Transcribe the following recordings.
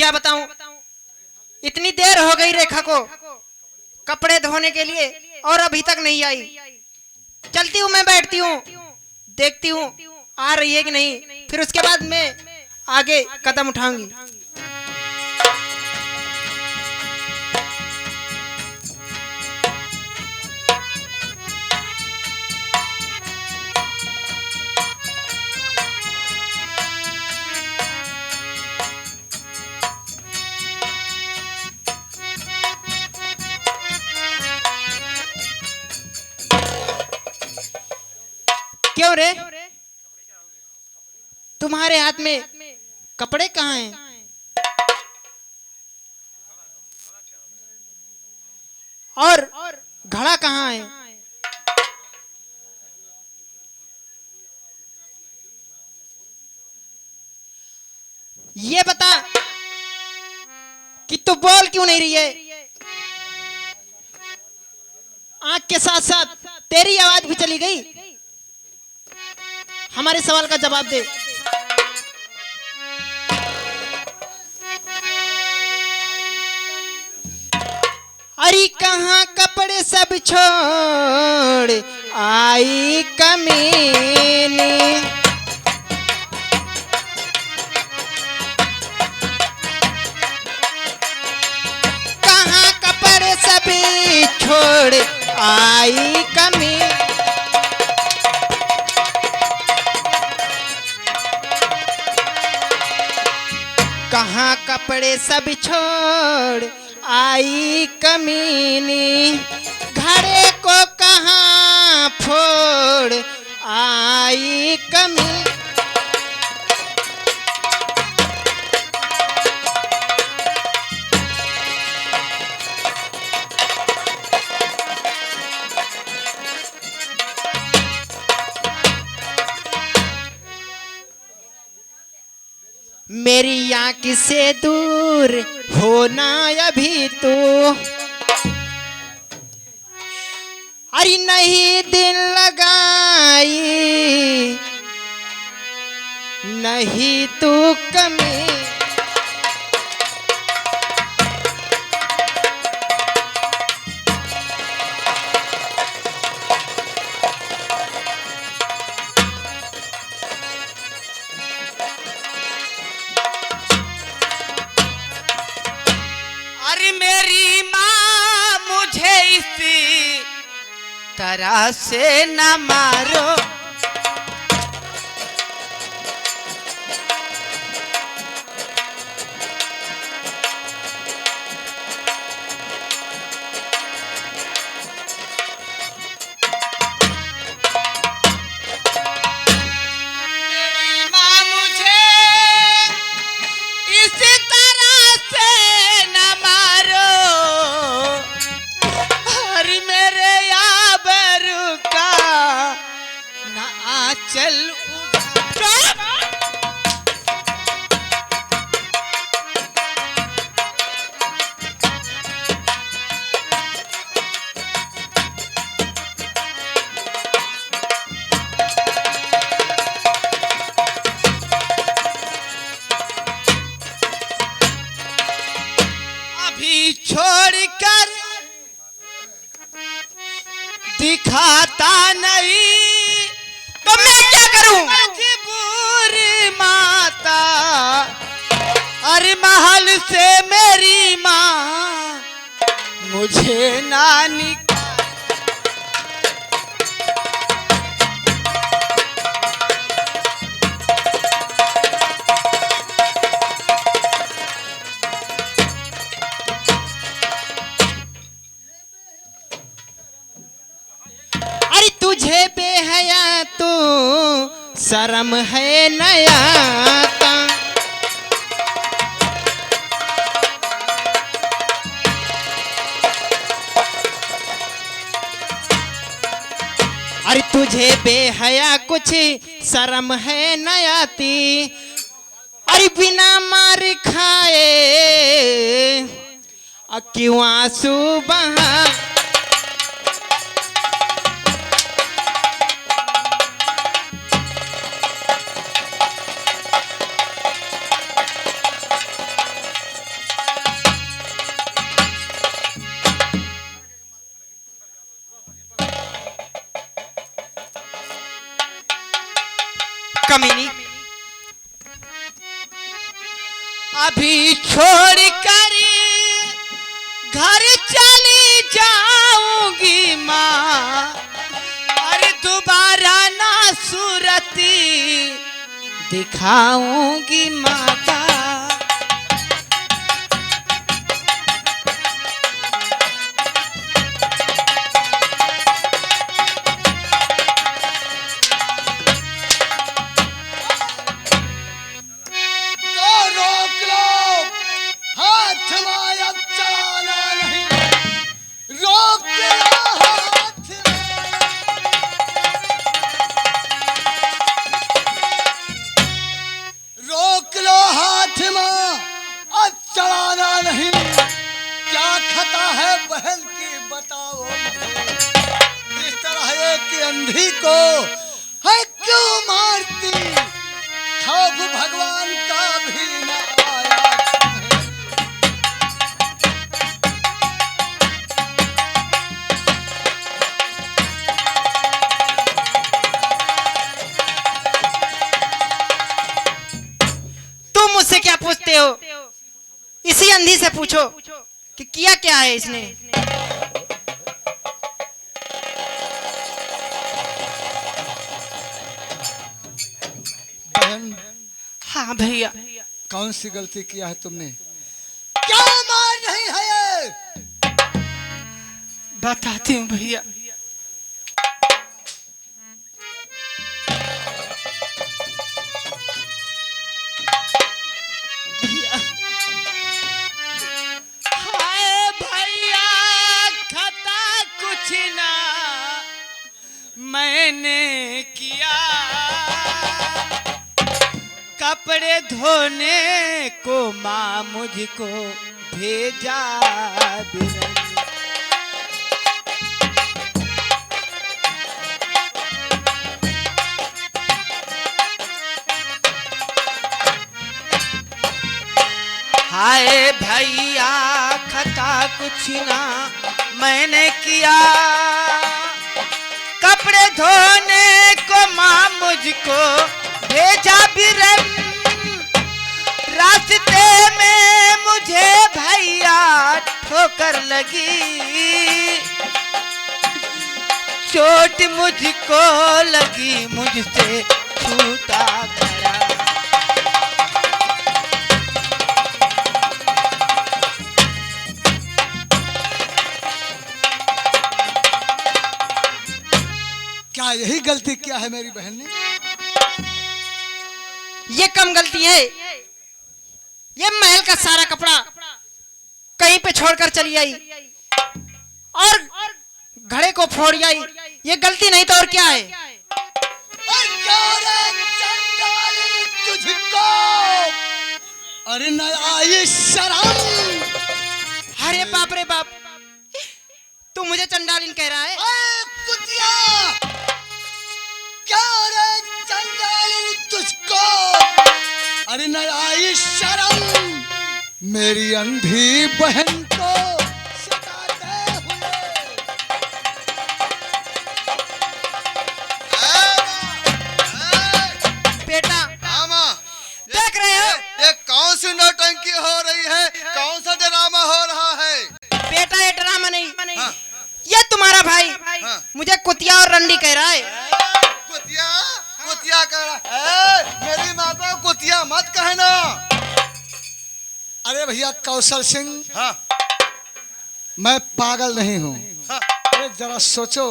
क्या बताऊं, इतनी देर हो गई रेखा को कपड़े धोने के लिए और अभी तक नहीं आई। चलती हूँ, मैं बैठती हूँ, देखती हूँ आ रही है कि नहीं, फिर उसके बाद मैं आगे कदम उठाऊंगी। क्यों रे, तुम्हारे हाथ में कपड़े कहाँ हैं? और घड़ा कहाँ है? ये बता कि तू बोल क्यों नहीं रही है? आंख के साथ साथ तेरी आवाज भी चली गई। हमारे सवाल का जवाब दे। अरे कहाँ कपड़े सब छोड़ आई कमीनी, कहाँ कपड़े सब छोड़ आई कमीनी। कहाँ कपड़े सब छोड़ आई कमीनी, घड़े को कहाँ फोड़ आई कमीनी। मेरी आँख से दूर होना अभी तू, अरे नहीं दिल लगाई, नहीं तू कमी। अरे मेरी माँ मुझे इसी तरह से न मारो, मेरी माँ मुझे इसी तरह से न मारो, अरे मेरे आबरू का न आंचल अभी छोड़कर दिखाता नहीं तो मैं क्या करूं? मजबूर माता, अरे महल से मेरी माँ मुझे ना निकाल। अरे तुझे बेहया तो शर्म है नया ता, अरे तुझे बेहया कुछ शर्म है न आती, अरे बिना मार खाए क्यों आंसू बहा। छोड़ कर घर चली जाऊंगी माँ, अरे दोबारा ना सूरती दिखाऊंगी माता। अंधी को है क्यों मारती, खौफ भगवान का भी न आया। तुम मुझसे क्या पूछते हो? इसी अंधी से पूछो कि किया क्या है इसने। हाँ भैया। कौन सी गलती किया है तुमने? क्या मार नहीं है ये? बताती हूँ भैया। हाय भैया खता कुछ ना मैंने किया, कपड़े धोने को माँ मुझको भेजा बिरन। हाय भैया खता कुछ ना मैंने किया, कपड़े धोने को माँ मुझको भेजा बिरन। रास्ते में मुझे भैया ठोकर लगी, चोट मुझको लगी मुझसे छूटा गया। क्या यही गलती किया है मेरी बहन ने? ये कम गलती है। ये महल का सारा कपड़ा कहीं पे छोड़कर चली आई और घड़े को फोड़ आई। ये गलती नहीं तो और क्या है? तुझको अरे न आई शर्म? अरे बाप रे बाप, तू मुझे चंडालिन कह रहा है? कुतिया, क्या रे चंडालिन तुझको अरे न आई शर्म मेरी अंधी बहन को सताते हुए? बेटा मामा, देख रहे हो ये कौन सी नौटंकी हो रही है? कौन सा ड्रामा हो रहा है? बेटा? ये ड्रामा नहीं, हाँ। ये तुम्हारा भाई हाँ। मुझे कुतिया और रंडी कह रहा है। कुतिया कुतिया कह रहा है? मेरी माँ को कुतिया मत कहना। अरे भैया कौशल सिंह, हाँ मैं पागल नहीं हूँ। हाँ। अरे जरा सोचो,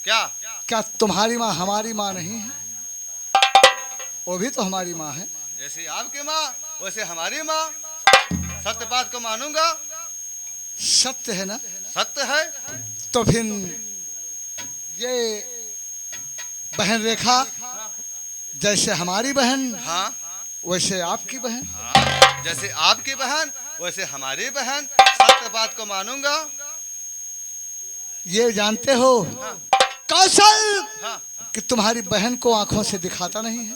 क्या क्या तुम्हारी माँ हमारी माँ नहीं है? वो भी तो हमारी माँ है। जैसे आपकी माँ वैसे हमारी माँ। सत्य बात को मानूंगा। सत्य है ना? सत्य है। तो फिर ये बहन रेखा जैसे हमारी बहन हाँ वैसे आपकी बहन। हाँ, जैसे आपकी बहन वैसे हमारी बहन। सत्य बात को मानूंगा। ये जानते हो कौशल हाँ, कि तुम्हारी बहन को आंखों से दिखाता नहीं है,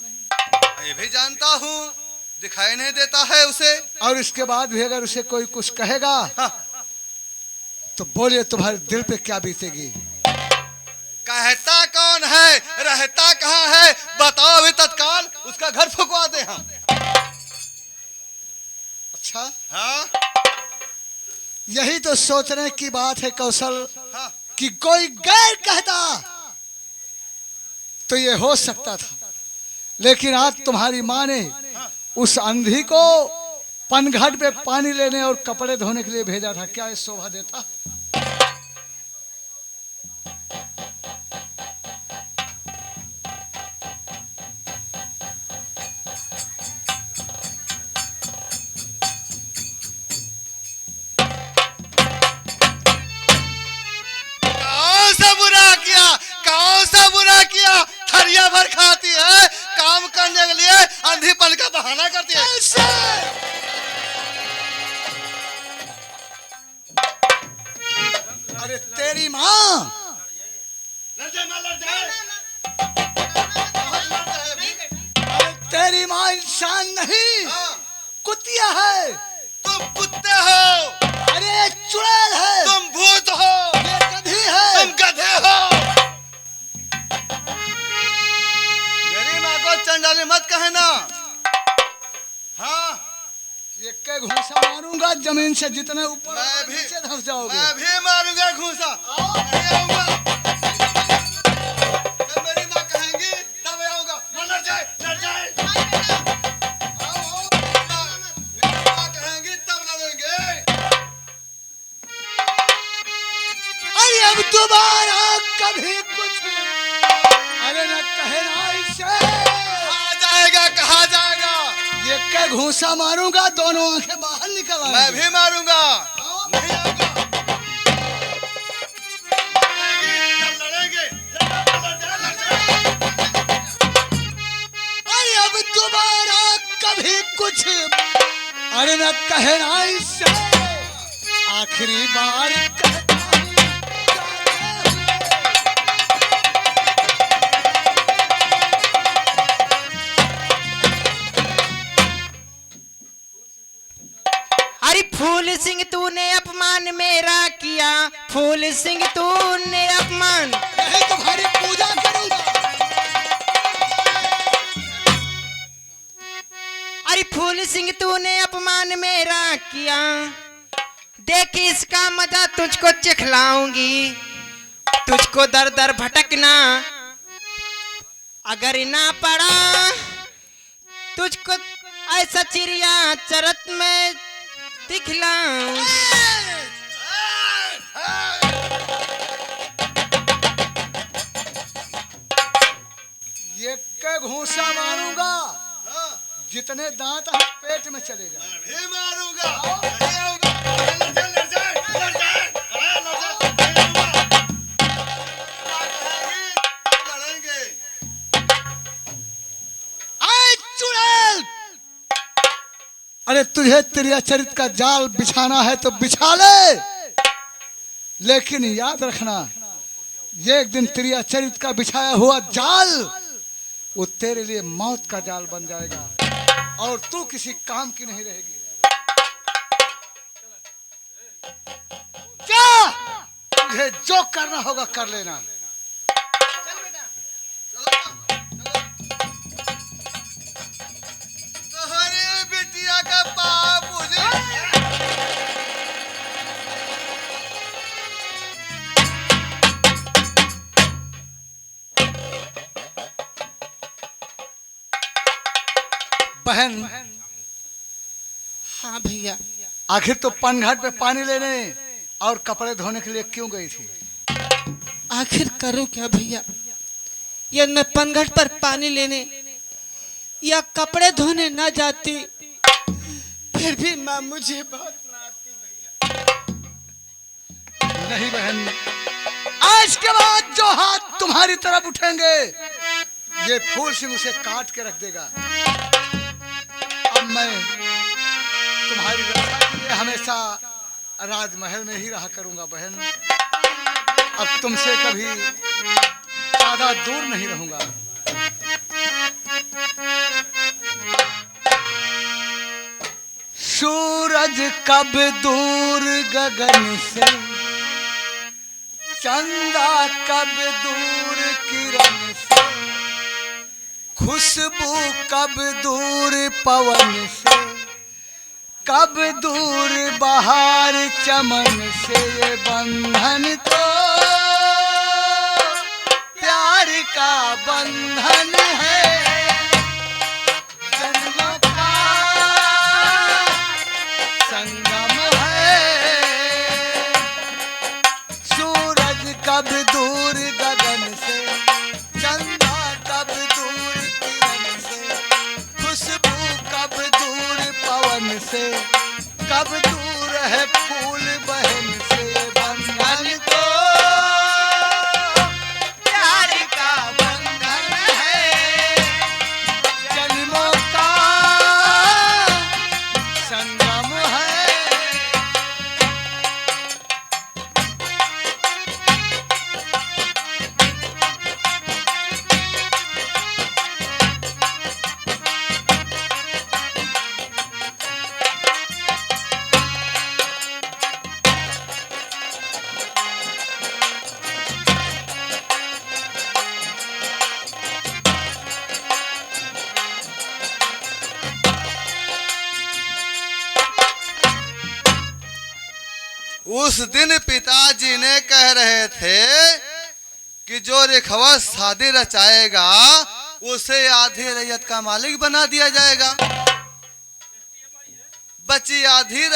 ये भी जानता हूँ, दिखाई नहीं देता है उसे। और इसके बाद भी अगर उसे कोई कुछ कहेगा हाँ। तो बोलिए तुम्हारे दिल पे क्या बीतेगी? कहता कौन है, रहता कहाँ है, बताओ अभी तत्काल, उसका घर फुकवा दे हम। अच्छा, हाँ यही तो सोचने की बात है कौशल हाँ कि कोई गैर कहता तो ये हो सकता था, लेकिन आज तुम्हारी माँ ने उस अंधी को पनघट पे पानी लेने और कपड़े धोने के लिए भेजा था। क्या ये शोभा देता? कौन सा बुरा किया, कौन सा बुरा किया? थरिया भर खाती है, काम करने के लिए अंधीपन का बहाना करती है। अरे तेरी माँ, लड़ जाए, मां लड़ जाए। अरे तेरी माँ इंसान नहीं, हाँ, कुतिया है। तुम कुत्ते हो, अरे चुड़ैल है, तुम भूत हो, ये गधी है। तुम गधे हो। मेरी माँ को चंडाली मत कहना। हाँ ये के घूसा मारूंगा जमीन से, जितने ऊपर मैं भी- नीचे धंस जाओगे। मैं भी मारूंगा घूसा। नहीं आऊंगा। जब मेरी माँ कहेंगी तब आऊंगा। मां लड़ जाए, लड़ जाए। आओ, मेरी माँ कहेंगी तब लड़ेंगे। अरे अब दोबारा कभी कुछ, अरे न कहना इसे। कहा जाएगा, कहा जाएगा। ये के घूसा मारूंगा, दोनों आंखें बाहर निकल आएंगी। मैं भी मारूंगा। नहीं आऊंगा। लड़ेंगे, लड़ जाए, लड़ जाए। अरे अब दोबारा कभी कुछ, अरे न कहना इसे। आखिरी बार कहता हूं, जाते हुए। अरे फूल सिंह तूने अपमान मेरा किया, फूल सिंह तूने अपमान। यही तुम्हारी पूजा करूंगा। अरे फूल सिंह तूने अपमान मेरा किया, देख इसका मजा तुझको चिखलाऊंगी, तुझको दर दर भटकना अगर ना पड़ा, तुझको ऐसा चिड़िया चरत में दिखलाऊं। ये के घूसा मारूंगा, जितने दांत हैं पेट में चले जाए। मैं भी मारूंगा। नहीं आऊंगा। लड़ जाए, लड़ जाए, लड़ जाए। हाँ, लड़ जाए। नहीं आऊंगा। माँ कहेंगी तब लड़ेंगे। आए चुड़ैल, अरे तुझे त्रिया चरित का जाल बिछाना है तो बिछा ले, लेकिन याद रखना ये एक दिन त्रिया चरित का बिछाया हुआ जाल वो तेरे लिए मौत का जाल बन जाएगा और तू किसी काम की नहीं रहेगी। जा, तुझे जो करना होगा कर लेना। तोहरी बिटिया का पाप मुझे। बहन, हाँ भैया, आखिर तो पनघट पे पानी लेने और कपड़े धोने के लिए क्यों गई थी? आखिर करूं क्या भैया? यदि मैं पनघट पर पानी लेने या कपड़े धोने ना जाती, फिर भी माँ मुझे बहुत मारती भैया। नहीं बहन, आज के बाद जो हाथ तुम्हारी तरफ उठेंगे ये फूल सिंह उसे काट के रख देगा। अब मैं तुम्हारी रक्षा के लिए हमेशा राजमहल में ही रहा करूंगा बहन। अब तुमसे कभी ज्यादा दूर नहीं रहूंगा। सूरज कब दूर गगन से, चंदा कब दूर किरण से, खुशबू कब दूर पवन से, कब दूर बहार चमन से ये बंधन तो प्यार का बंधन है, जन्मों का संगम है। सूरज कब दूर गगन से, चंदा कब दूर किरण से, खुशबू कब दूर पवन से, कब दूर है फूल बहन से, बंधन तो प्यार का बंधन है, जन्मों का संगम है। उस दिन पिताजी ने कह रहे थे कि जो रेखवा शादी रचाएगा उसे आधी रैयत का मालिक बना दिया जाएगा। बची आधी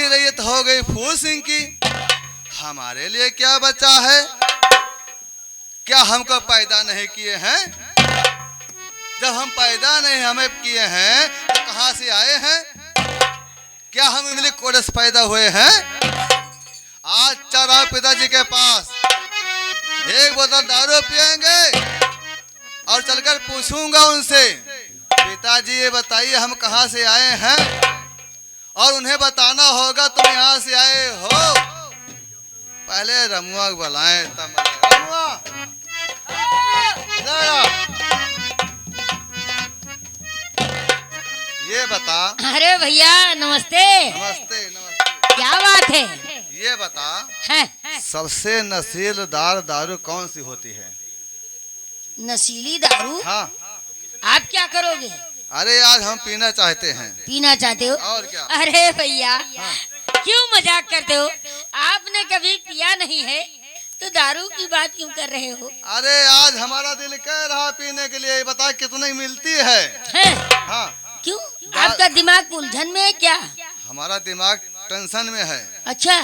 रैयत हो गई फूल सिंह की। हमारे लिए क्या बचा है? क्या हमको पैदा नहीं किए हैं? जब हम पैदा नहीं हमें किए हैं तो कहां से आए हैं? क्या हम इमली कोरस पैदा हुए हैं? आज चल रहा पिताजी के पास, एक बोतल दारू पिएंगे और चलकर पूछूंगा उनसे, पिताजी ये बताइए हम कहां से आए हैं? और उन्हें बताना होगा तुम यहां से आए हो। पहले रमुआ को बुलाएं तब। रमुआ, ये बता। अरे भैया नमस्ते। नमस्ते नमस्ते। क्या बात है? ये बता हैं? सबसे नशीलदार दारू कौन सी होती है? नशीली दारू? हाँ। आप क्या करोगे? अरे आज हम पीना चाहते हैं। पीना चाहते हो? और क्या? अरे भैया हाँ। क्यों मजाक करते हो? आपने कभी पिया नहीं है तो दारू की बात क्यों कर रहे हो? अरे आज हमारा दिल कह रहा पीने के लिए, बता कितनी मिलती है? हैं? हाँ। क्यों? आपका दिमाग उलझन में है क्या? हमारा दिमाग टेंशन में है। अच्छा,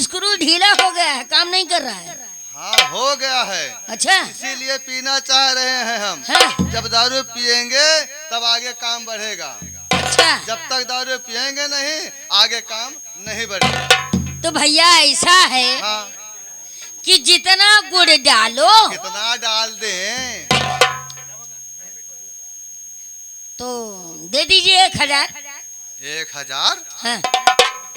स्क्रू ढीला हो गया है, काम नहीं कर रहा है। हाँ हो गया है। अच्छा। इसीलिए पीना चाह रहे हैं हम। हाँ। जब दारू पिएंगे तब आगे काम बढ़ेगा। अच्छा। जब तक दारू पिएंगे नहीं आगे काम नहीं बढ़ेगा। तो भैया ऐसा है हाँ। कि जितना गुड़ डालो कितना डाल दें? तो दे दीजिए 1000। 1000? हाँ।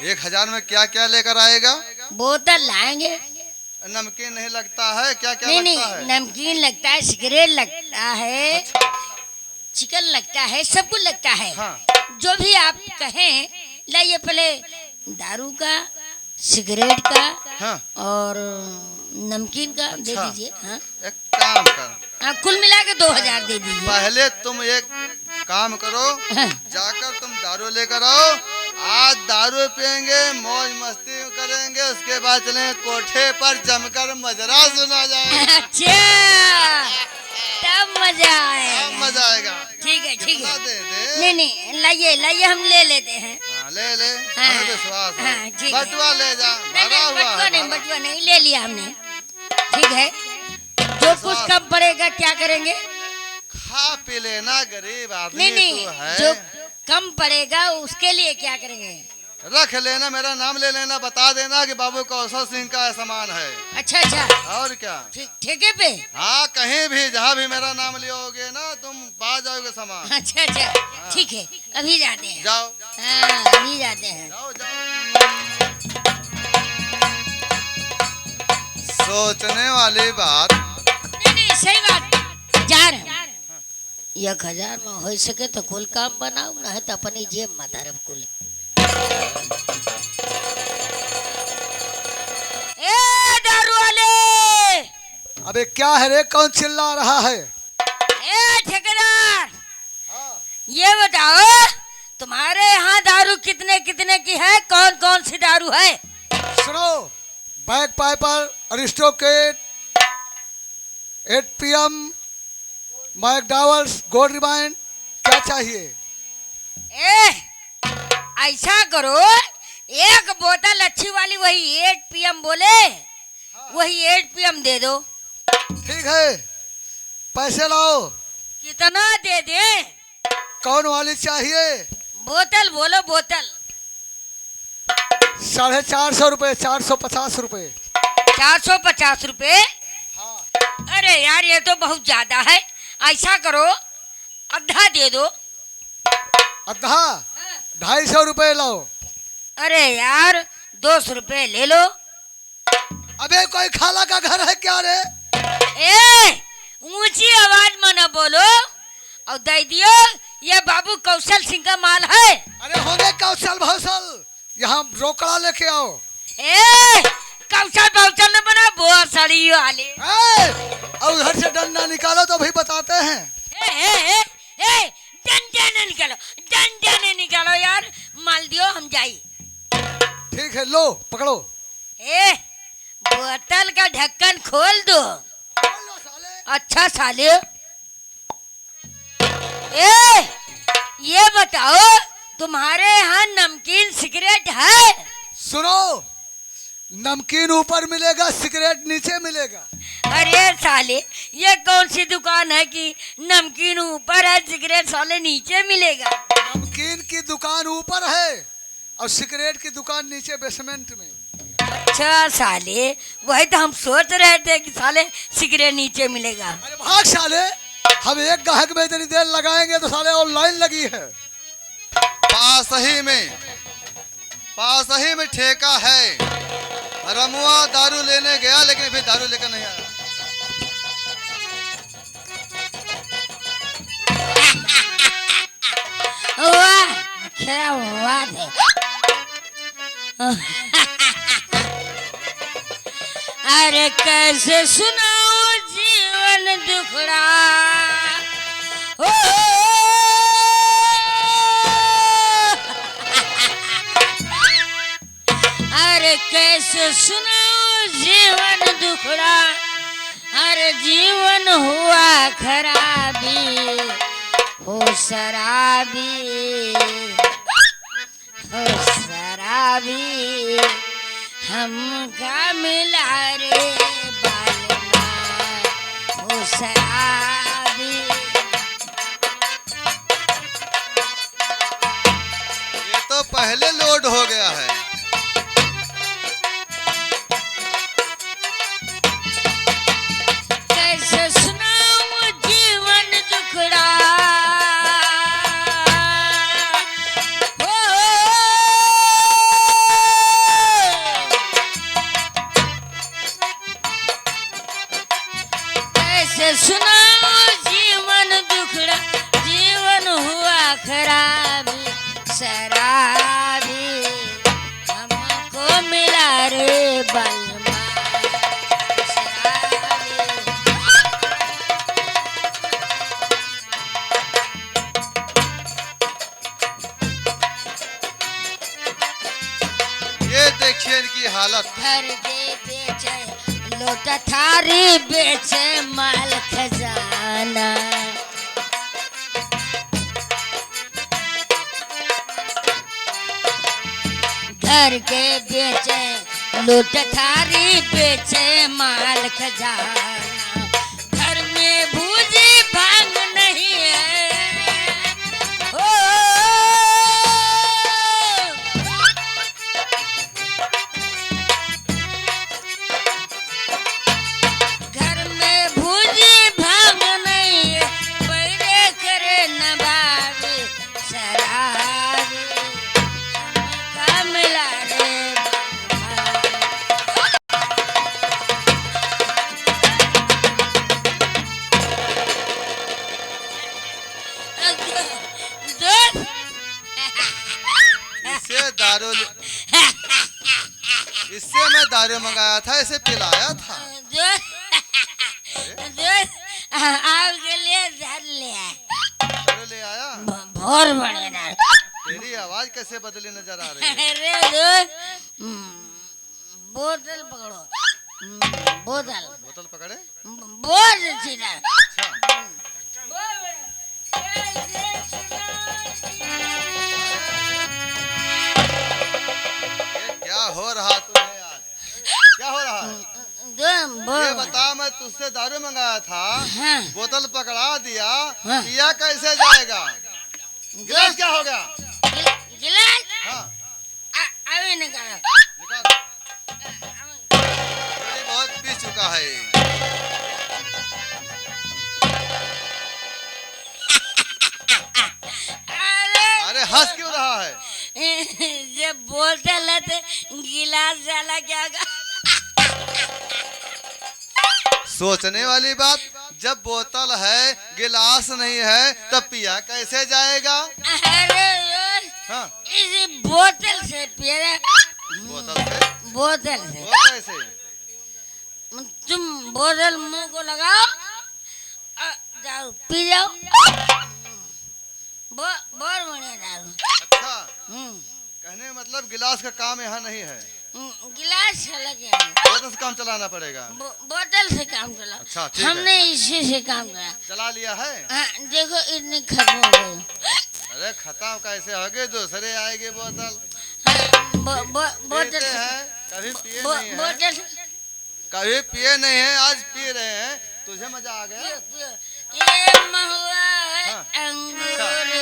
1000 में क्या क्या लेकर आएगा? बोतल लाएंगे। नमकीन नहीं लगता है? क्या क्या नहीं लगता नहीं, है? नमकीन लगता है, सिगरेट लगता है, चिकन लगता है, सब कुछ लगता है। हाँ। जो भी आप कहें लाइए। पहले दारू का, सिगरेट का हाँ। और नमकीन का दे अच्छा। दीजिए। हाँ। एक काम कर, हाँ, कुल मिला के 2000 दे दीजिए। पहले तुम एक काम करो, हाँ। जाकर तुम दारू लेकर आओ। आज दारू पियेंगे, मौज मस्ती करेंगे, उसके बाद चलेंगे कोठे पर जमकर मजरा सुना जाएगा। अच्छा, तब मजा आएगा। मजा आएगा। ठीक है ठीक कितना है। दे दे? नहीं नहीं, लाइए लाइए, हम ले लेते हैं। हाँ, ले ले। हाँ। हमें विश्वास है। हाँ, ठीक है। बटुआ ले जा, नहीं भरा नहीं, हुआ बटुआ है, नहीं, भरा। बटुआ नहीं, ले लिया हमने। ठीक है, जो कुछ कम पड़ेगा क्या करेंगे? खा पी लेना, गरीब आदमी नहीं नहीं, तू है। जो कम पड़ेगा उसके लिए क्या करेंगे? रख लेना, मेरा नाम ले लेना, बता देना कि बाबू कौशल सिंह का सामान है। अच्छा अच्छा, और क्या? ठेके पे? हाँ, कहीं भी जहाँ भी मेरा नाम लियोगे ना तुम पा जाओगे सामान। अच्छा अच्छा, ठीक है, अभी जाते हैं। जाओ हाँ, अभी जाते हैं। जाओ जाओ। सोचने वाली बात। नहीं नहीं, सही बात, जा रहे हैं। 1000 में हो सके तो कुल काम बनाओ, ना है तो अपनी जेब में धरब कुल। ए दारू वाले! अबे क्या है रे, कौन चिल्ला रहा है? ए ठेकेदार, ये बताओ तुम्हारे यहाँ दारू कितने कितने की है? कौन कौन सी दारू है? सुनो, बैग पाइपर, अरिस्टोकेट, 8 PM, मैकडॉवल्स, गोल्ड रिबाइन, क्या चाहिए? ऐसा करो, एक बोतल अच्छी वाली वही 8 PM बोले, वही 8 PM दे दो। ठीक है, पैसे लाओ। कितना दे दे? कौन वाली चाहिए? बोतल बोलो, बोतल। 450 रुपए, 450 रुपए। 450 रुपए? अरे यार ये तो बहुत ज्यादा है। ऐसा करो, आधा दे दो। आधा? 250 रुपए लाओ। अरे यार 200 रुपए ले लो। अबे कोई खाला का घर है क्या रे? ऊंची आवाज में न बोलो और दे दियो। ये बाबू कौशल सिंह का माल है। अरे होंगे कौशल भौशल, यहाँ रोकड़ा लेके आओ। कौशल भौशल न बना, बहुत सड़ी वाले। और उधर से डंडा निकालो तो भी बताते हैं। डंडा न निकालो, डंडा न निकालो यार, माल दियो हम जाई। ठीक है, लो पकड़ो। बोतल का ढक्कन खोल दो। अच्छा साले, ये बताओ तुम्हारे यहाँ नमकीन सिगरेट है? सुनो, नमकीन ऊपर मिलेगा, सिगरेट नीचे मिलेगा। अरे साले, ये कौन सी दुकान है कि नमकीन ऊपर है, सिगरेट साले नीचे मिलेगा? नमकीन की दुकान ऊपर है और सिगरेट की दुकान नीचे बेसमेंट में। अच्छा साले, वही तो हम सोच रहे थे कि साले सिगरेट नीचे मिलेगा। अरे भाग साले, हम एक ग्राहक में इतनी देर लगाएंगे तो साले ऑनलाइन लगी है। पास ही में ठेका है। रमुआ दारू लेने गया लेकिन फिर दारू लेकर नहीं आया। वाह, क्या बात है। अरे कैसे सुनाओ जीवन दुखड़ा, अरे कैसे सुनाओ जीवन दुखड़ा, अरे जीवन हुआ खराबी, हो शराबी, हो शराबी, हमका मिला रे बालमा, हो शराबी। ये तो पहले लोड हो गया है। कैसे सुनाऊं जीवन दुखड़ा, कैसे सुनाऊं जीवन दुखड़ा, जीवन हुआ खराबी, शराबी, हमको मिला रे बलमा, शराबी। ये देखिए इनकी हालत। घर दे बेचे, लोटा थारी बेचे, माल खजाना। घर के बेचे, लोटा थारी बेचे, माल खजाना। घर में भूजी भांग नहीं है, घर में भूजी भांग नहीं है, पैरे करे नवाबी, शराबी, हमका मिला रे इससे इससे मैं दारू मंगाया था, इसे पिलाया था। आपके लिए धर ले आए। दारू ले आया। बहुत बढ़िया। तुम्हारी आवाज कैसे बदली नजर आ रही है? अरे दो बोतल पकड़ो। बोतल बोतल पकड़े? बहुत सीधा। अच्छा, ये क्या हो रहा तुम्हें आज? क्या हो रहा है? ये बता, मैं तुझसे दारू मंगाया था, हाँ। बोतल पकड़ा दिया, हाँ। पिया कैसे जाएगा? गिलास क्या हो गया? गिलास हाँ, अभी निकालो। निकाल। ये बहुत पी चुका है। अरे हंस क्यों रहा है? जब बोतल है तो गिलास जाला क्या का? सोचने वाली बात, जब बोतल है गिलास नहीं है तब पिया कैसे जाएगा? अरे हाँ, इस बोतल से पिया। बोतल से? बोतल से वो कैसे? तुम बोतल मुंह को लगाओ, दारू पी जाओ। बहुत बढ़िया दारू। अच्छा, हम्म, कहने का मतलब गिलास का काम यहाँ नहीं है, गिलास अलग है। बोतल से काम चलाना पड़ेगा। बोतल से काम चला। अच्छा, ठीक है। हमने इसी से काम चला। चला लिया है? हाँ, देखो इतनी खत्म हो गई। अरे खत्म कैसे हो गए? दूसरे आएगी बोतल। हाँ, बोतल पीते हैं, कभी पिए नहीं है, बोतल कभी पिए नहीं है, आज पी रहे हैं, तुझे मजा आ गया? पियो, पियो। ये महुआ है हाँ। अंगूर,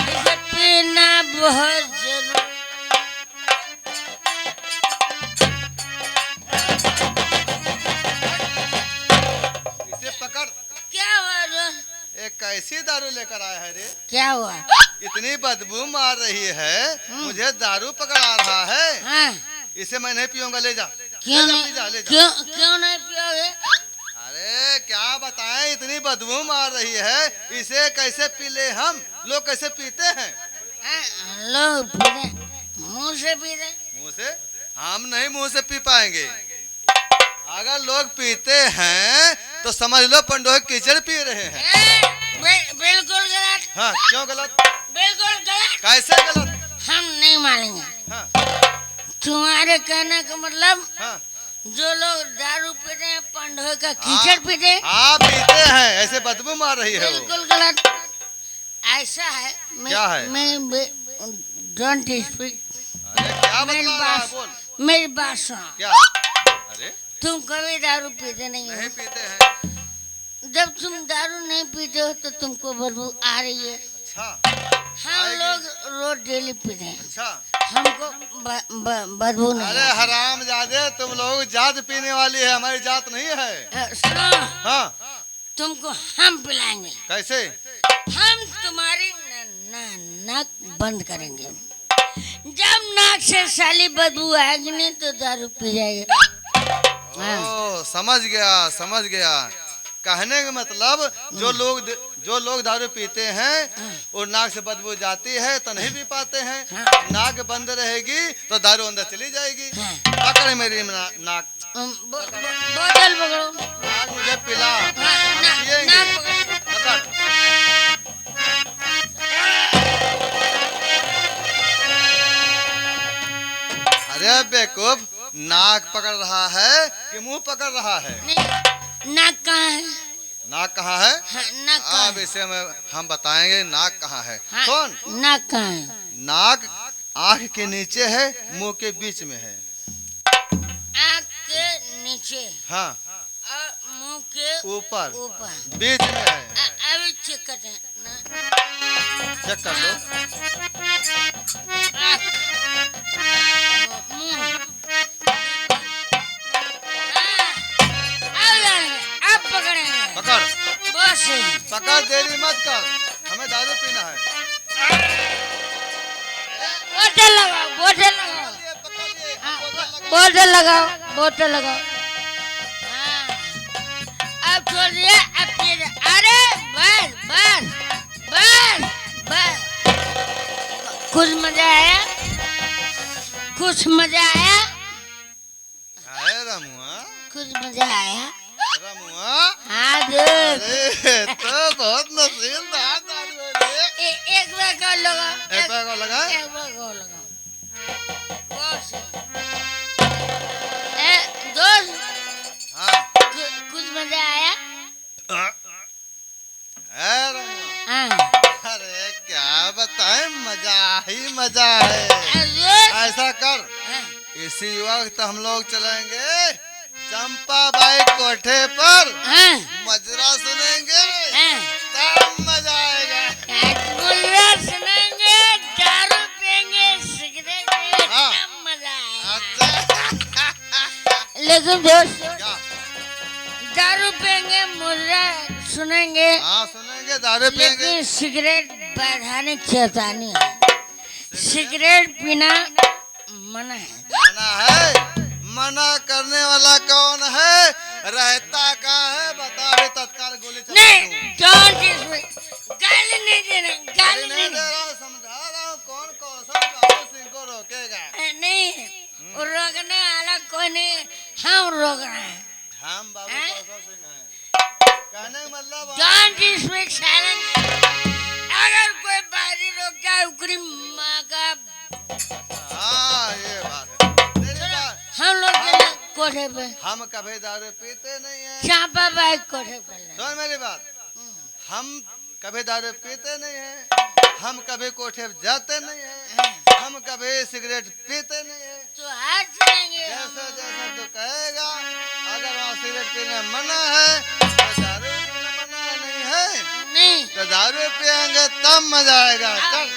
इसे पीना बहुत जरूरी। इसे पकड़। क्या हुआ रो? एक कैसी दारू लेकर आया है रे? क्या हुआ? इतनी बदबू मार रही है, मुझे दारू पकड़ा रहा है। हाँ, इसे मैं नहीं पीऊंगा, ले जा। क्यों ले जा, नहीं? पी जा, ले जा। क्यों नहीं पियोगे? अरे क्या बताएं, इतनी बदबू मार रही है, इसे कैसे पी ले हम? लोग कैसे पीते हैं? हाँ, लोग पीते मुंह से पीते। मुंह से? हम नहीं मुंह से पी पाएंगे। अगर लोग पीते हैं तो समझ लो पंडोह कीचड़ पी रहे हैं। बिल्कुल गलत। हाँ, क्यों गलत? बिल्कुल गलत। कैसे गलत? हम नहीं मानेंगे। हाँ, तुम्हारे कहने का मतलब, हाँ, जो लोग दारू पीते हैं पंडोह का कीचड़ पीते हैं। आप पीते हैं, ऐसे बदबू मार रही है वो। बिल्कुल गलत। ऐसा है। क्या है? मैं डोंट स्पीक। अरे क्या मेरी बता रहा है? बात बोल। मेरी बात सुनो। क्या? अरे तुम कभी दारू पीते नहीं नहीं हो। पीते हैं। जब तुम दारू नहीं पीते हो तो तुमको बदबू आ रही है। अच्छा, हम आएगी। लोग रोज डेली पीते हैं, अच्छा। हमको बदबू नहीं अरे आती। हराम जादे, तुम लोग जात पीने वाली है, हमारी जात नहीं है। सुनो, हाँ, तुमको हम पिलाएंगे। कैसे? हम तुम्हारी नाक बंद करेंगे। जब नाक से साली बदबू आएगी नहीं तो दारू पी जाएगी। ओ, समझ गया, समझ गया। कहने का मतलब जो लोग दारू पीते हैं और नाक से बदबू जाती है तो नहीं पी पाते हैं। नाक बंद रहेगी तो दारू अंदर चली जाएगी। पकड़ मेरी नाक। बोतल पकड़ो। आज मुझे पिला, हम पिएंगे। नाक पकड़ो। पकड़। अरे बेवकूफ, नाक पकड़ रहा है कि मुंह पकड़ रहा है? नहीं, नाक कहाँ है? नाक कहाँ है? हाँ, नाक कहाँ अब है? इसे हम बताएंगे नाक कहाँ है। हाँ, कौन? नाक कहाँ है? नाक आँख के नीचे है, मुंह के बीच में है। आँख के नीचे हाँ, और मुंह के ऊपर ऊपर। बीच में है। अभी चेक करते हैं ना। चेक कर लो। आँख, मुंह। अब जाएंगे, अब पकड़ेंगे। पकड़, बस सही। पकड़, देरी मत कर, हमें दारू पीना है। बोतल लगाओ, बोतल लगाओ। ये पकड़ लिए, हाँ, बोतल लगा। बोतल लगाओ, बोतल लगाओ। हाँ, अब छोड़ दिया, अब पी जा। अरे बस बस बस बस। कुछ मजा आया? कुछ मजा आया? अरे रमुआ, कुछ मजा आया? रमुआ, हाँ दूध। अरे तो बहुत नसीबदार दारू है रे। एक बार कर लो। एक बार गौर लगाए। एक बार गौर लगाओ। गौर से। दोस्त हाँ कुछ मजा आया? अरे हाँ। अरे क्या बताएं, मजा ही मजा है। दोस्त ऐसा कर, हाँ। इसी वक्त हम लोग चलेंगे चंपाबाई कोठे पर, हाँ। मजरा सुनेंगे, हाँ। तब मजा आएगा। मुर्गा सुनेंगे, दारू पियेंगे, सिगरेट पियेंगे, हाँ। तब मजा आएगा। अच्छा लेकिन दोस्त क्या? दारू पियेंगे, मुर्गा सुनेंगे, हाँ सुनेंगे, दारू पियेंगे। लेकिन सिगरेट बढ़ाने चेतावनी है। सिगरेट पीना मना है। मना है? मना करने वाला कौन है? रहता कहाँ है? बता भी, तत्काल गोली चला नहीं, दूं। डोंट इसमें गाली नहीं देना, गाली नहीं नहीं दे देना। रहा, समझा रहा हूँ। कौन कौशल बाबू सिंह को रोकेगा? नहीं, वो रोकने वाला कोई नहीं, हम रोक रहे हैं। हम बाबू हैं? कौशल सिंह हैं। कहने का मतलब डोंट स्पीक साइलेंस। अगर कोई बाहरी रोक जाए उकरी माँ का, हाँ ये बात है। तेरी बात, हम लोग चले कोठे पे, हम कभी दारू पीते नहीं हैं। चापा बाइक कोठे पे ले। सुन मेरी बात, हम कभी दारू पीते नहीं हैं, हम कभी कोठे पे जाते नहीं हैं, हम कभी सिगरेट पीते नहीं हैं। तो हाथ चलेंगे। जैसे जैसे तू कहेगा, अगर वहाँ सिगरेट पीने मना है तो दारू पीने मना नहीं है, नहीं, तो दारू पियेंगे तब मजा आएगा। चल